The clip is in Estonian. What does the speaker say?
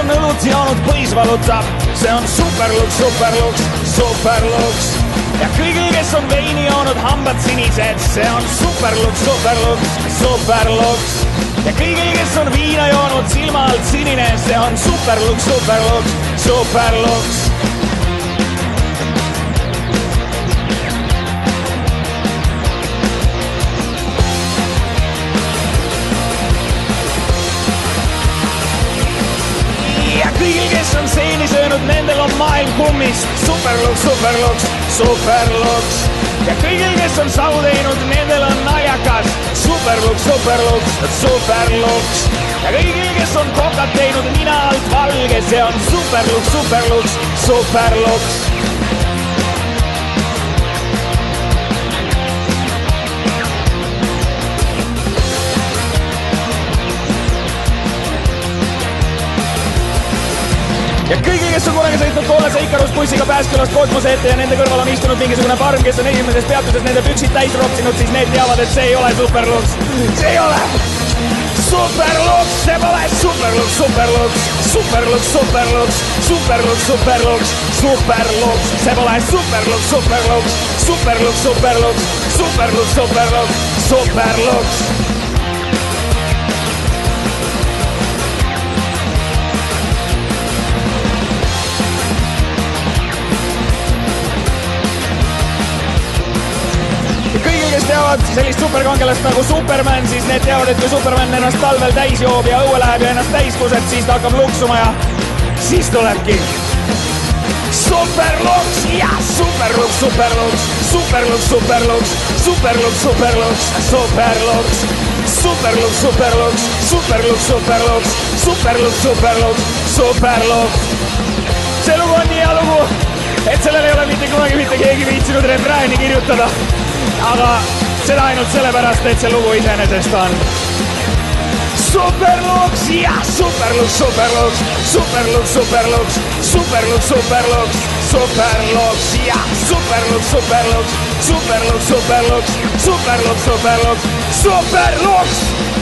on õlut joonud, põis valutab, see on superluks, superluks, superluks. Ja kõigil, kes on veini joonud, hambad sinised, see on superluks, superluks, superluks. Ja kõigil, kes on viina joonud, silma alt sinine, see on superluks, superluks, superluks. Kõigil, kes on seeni söönud, nendel on maailm kummist. Superluks, superluks, superluks. Ja kõigil, kes on sau teinud, nendel on naljakas. Superluks, superluks, superluks. Ja kõigil, kes on kokat teinud, nina alt valge, see on superluks, superluks, superluks. Ja kõigil, kes on kunagi sõitnud koolase Ikarusbussiga Pääskülast kosmose ette ja nende kõrval on istunud mingisugune farm, kes on esimeses peatuses nende püksid täis ropsinud, siis need teavad, et see ei ole superluks. See ei ole superluks, see pole superluks, superluks, superluks, superluks, superluks, superluks, superluks. See pole superluks, superluks, superluks, superluks, superluks, superluks, superluks. Kes teavad sellist superkangelast nagu Superman, siis need teavad, et kui Superman ennast talvel täis joob ja õue läheb ja ennast täis kuseb, siis ta hakkab luksuma ja siis tulebki superluks ja superluks, superluks, superluks, superluks, superluks, superluks, superluks, superluks, superluks, superluks, superluks, superluks, superluks, superluks. See lugu on nii hea lugu, et sellel ei ole mitte kunagi mitte keegi viitsinud refrääni kirjutada. Aga seda ainult sellepärast, et see lugu iseenesest on superluks ja superluks, superluks, superluks, superluks, superluks, superluks, superluks ja superluks, superluks, superluks, superluks, superluks, superluks, superluks.